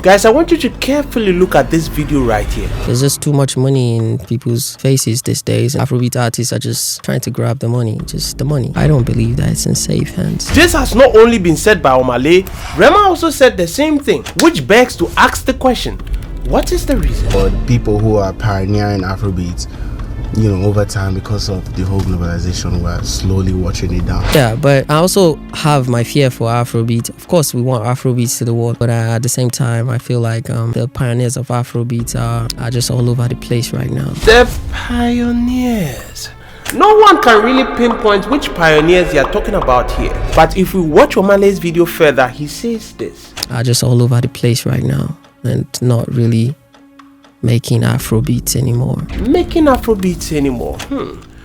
Guys, I want you to carefully look at this video right here. There's just too much money in people's faces these days. Afrobeat artists are just trying to grab the money, just the money. I don't believe that it's in safe hands. This has not only been said by Omah Lay, Rema also said the same thing, which begs to ask the question, what is the reason? For people who are pioneering Afrobeats, over time, because of the whole globalization, we're slowly watching it down. Yeah, but I also have my fear for Afrobeat. Of course, we want Afrobeats to the world, but at the same time, I feel like the pioneers of Afrobeat are just all over the place right now. The pioneers. No one can really pinpoint which pioneers they are talking about here. But if we watch Omah Lay's video further, he says this. Are just all over the place right now and not really making Afrobeats anymore.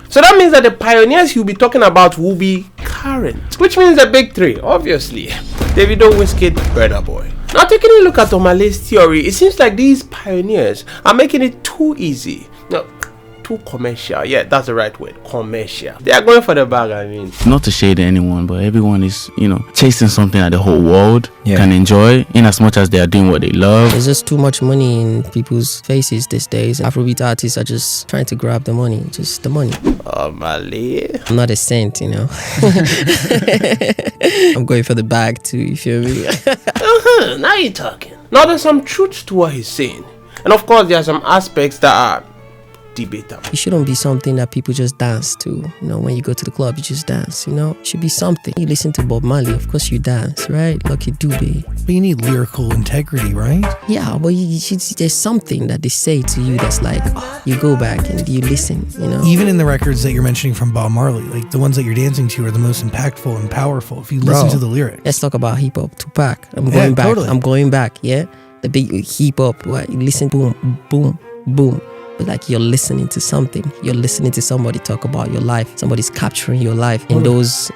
So that means that the pioneers he'll be talking about will be current, which means the big three, obviously. Davido, Wizkid, Burna Boy. Now taking a look at Omah Lay's theory, it seems like these pioneers are making it too easy. No, too commercial. Yeah, that's the right word, commercial. They are going for the bag, I mean. Not to shade anyone, but everyone is, chasing something that the whole world can enjoy in as much as they are doing what they love. There's just too much money in people's faces these days. Afrobeat artists are just trying to grab the money, just the money. Omah Lay. I'm not a saint, I'm going for the bag too, you feel me? Now you're talking. Now there's some truth to what he's saying. And of course there are some aspects that are debatable. It shouldn't be something that people just dance to. When you go to the club, you just dance. It should be something. You listen to Bob Marley, of course you dance, right? Lucky Dube. But you need lyrical integrity, right? Yeah, but there's something that they say to you that's like, you go back and you listen, Even in the records that you're mentioning from Bob Marley, like the ones that you're dancing to are the most impactful and powerful if you listen to the lyrics. Let's talk about hip hop. Tupac. I'm going back. Totally. I'm going back, yeah? The big hip hop, right? You listen, boom, boom, boom. But like you're listening to something, you're listening to somebody talk about your life. Somebody's capturing your life in those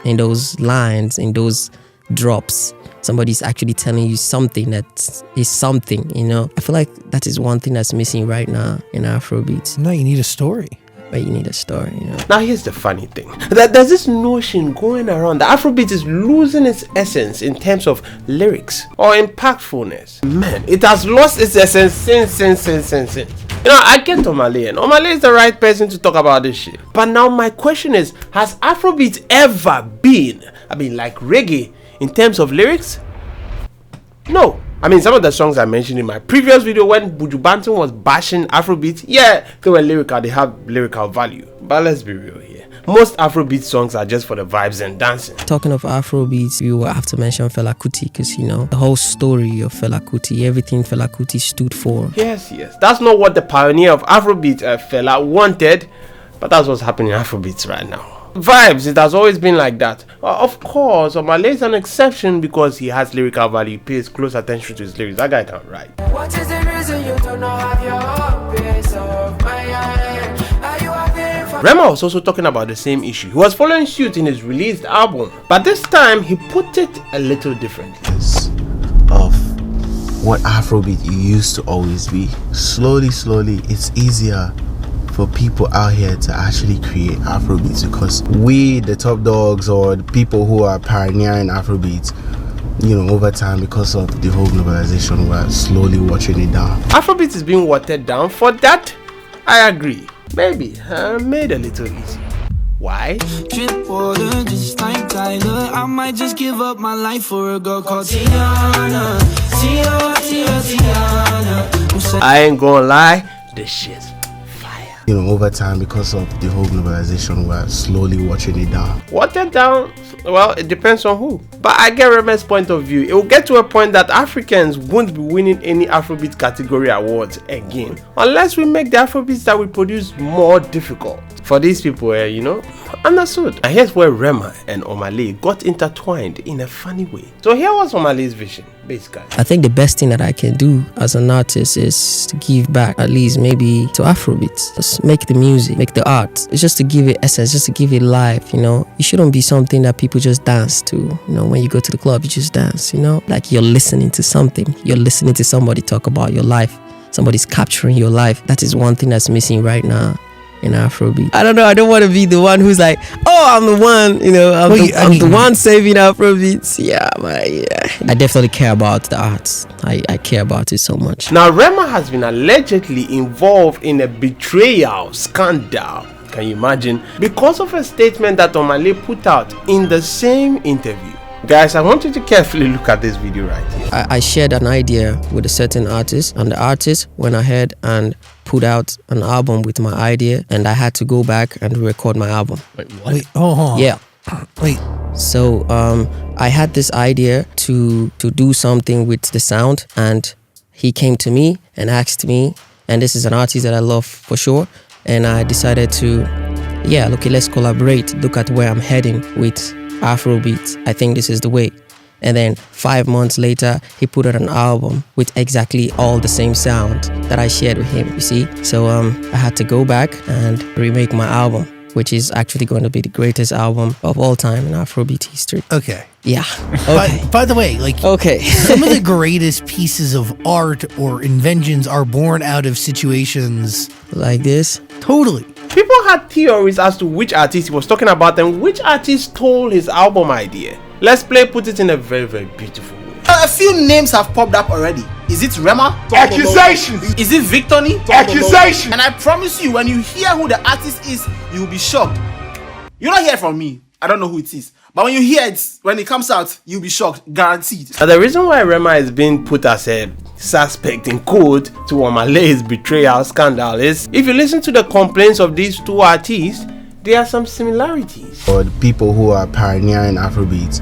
lines, in those drops. Somebody's actually telling you something that is something. I feel like that is one thing that's missing right now in Afrobeats. No, you need a story. But you need a story. Now here's the funny thing, that there's this notion going around that Afrobeat is losing its essence in terms of lyrics or impactfulness. Man, it has lost its essence since. I get Omah Lay, and Omah Lay is the right person to talk about this shit. But now my question is, has Afrobeat ever been, like reggae in terms of lyrics? No. Some of the songs I mentioned in my previous video when Buju Banton was bashing Afrobeat, yeah, they were lyrical, they have lyrical value. But let's be real here. Most Afrobeat songs are just for the vibes and dancing. Talking of Afrobeats, you will have to mention Fela Kuti, because the whole story of Fela Kuti, everything Fela Kuti stood for. Yes. That's not what the pioneer of Afrobeat, Fela, wanted, but that's what's happening in Afrobeats right now. Vibes, it has always been like that. Of course, Omah Lay is an exception because he has lyrical value, he pays close attention to his lyrics. That guy can write. What is the reason you do not have your own piece of mind? Are you having Rema was also talking about the same issue. He was following suit in his released album, but this time he put it a little differently. Of what Afrobeat used to always be. Slowly, it's easier for people out here to actually create Afrobeats because we, the top dogs or the people who are pioneering Afrobeats, over time, because of the whole globalization, we're slowly watching it down. Afrobeats is being watered down. For that, I agree. Maybe made a little easy. Why? Drip water just like Tyler. I might just give up my life for a girl called Tiana. I ain't gonna lie, this shit's over time, because of the whole globalization, we're slowly watching it down. Watered down? Well, it depends on who. But I get Rema's point of view. It will get to a point that Africans won't be winning any Afrobeat category awards again, unless we make the Afrobeats that we produce more difficult for these people, understood. And here's where Rema and Omah Lay got intertwined in a funny way. So here was Omah Lay's vision, basically. I think the best thing that I can do as an artist is to give back, at least maybe to Afrobeats. Just make the music, make the art. It's just to give it essence, just to give it life, It shouldn't be something that people just dance to. When you go to the club, you just dance, Like you're listening to something. You're listening to somebody talk about your life. Somebody's capturing your life. That is one thing that's missing right now in Afrobeat. I don't know. I don't want to be the one who's like, oh, I'm the one, I'm the one saving Afrobeats. Yeah, man, yeah. I definitely care about the arts. I care about it so much. Now, Rema has been allegedly involved in a betrayal scandal. Can you imagine? Because of a statement that Omah Lay put out in the same interview. Guys, I want you to carefully look at this video right here. I shared an idea with a certain artist, and the artist went ahead and put out an album with my idea, and I had to go back and record my album. Wait, what? Wait, oh, yeah. Wait. So I had this idea to do something with the sound, and he came to me and asked me, and this is an artist that I love for sure, and I decided to, yeah, okay, let's collaborate. Look at where I'm heading with Afrobeats. I think this is the way. And then 5 months later, he put out an album with exactly all the same sound that I shared with him, you see? So I had to go back and remake my album, which is actually going to be the greatest album of all time in Afrobeat history. Okay. Yeah. Okay. By the way, like, okay. some of the greatest pieces of art or inventions are born out of situations like this. Totally. People had theories as to which artist he was talking about and which artist stole his album idea. Let's put it in a very, very beautiful way. A few names have popped up already. Is it Rema? Accusations! Is it Victony? Accusations! And I promise you, when you hear who the artist is, you will be shocked. You don't hear it from me. I don't know who it is. But when you hear it, when it comes out, you'll be shocked. Guaranteed. Now, the reason why Rema is being put as a suspect in court to Omah Lay's betrayal scandal is, if you listen to the complaints of these two artists, there are some similarities. For the people who are pioneering Afrobeats,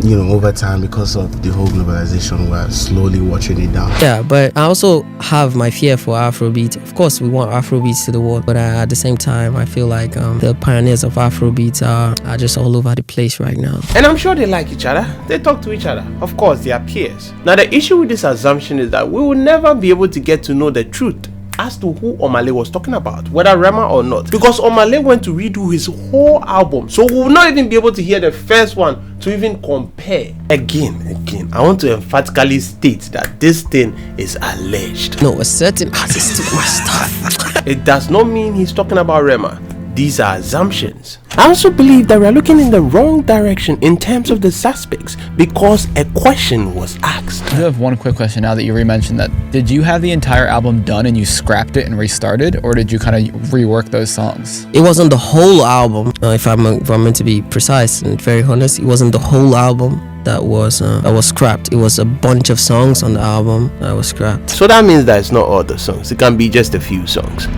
over time, because of the whole globalization, we're slowly watching it down. Yeah, but I also have my fear for Afrobeat. Of course, we want Afrobeats to the world, but at the same time, I feel like the pioneers of Afrobeats are just all over the place right now. And I'm sure they like each other. They talk to each other. Of course, they are peers. Now, the issue with this assumption is that we will never be able to get to know the truth as to who Omah Lay was talking about, whether Rema or not, because Omah Lay went to redo his whole album, so we will not even be able to hear the first one to even compare. Again, I want to emphatically state that this thing is alleged. No, a certain artist took my stuff. It does not mean he's talking about Rema. These are assumptions. I also believe that we're looking in the wrong direction in terms of the suspects because a question was asked. I do have one quick question now that you re-mentioned that. Did you have the entire album done and you scrapped it and restarted, or did you kind of rework those songs? It wasn't the whole album. If I'm meant to be precise and very honest, it wasn't the whole album that was scrapped. It was a bunch of songs on the album that was scrapped. So that means that it's not all the songs. It can be just a few songs.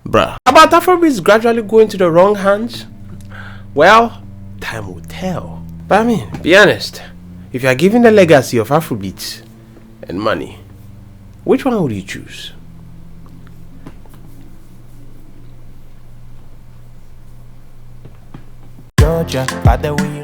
Bruh. About Afrobeats gradually going to the wrong hands? Well, time will tell. But I mean, be honest. If you are given the legacy of Afrobeats and money, which one would you choose? Georgia, by the way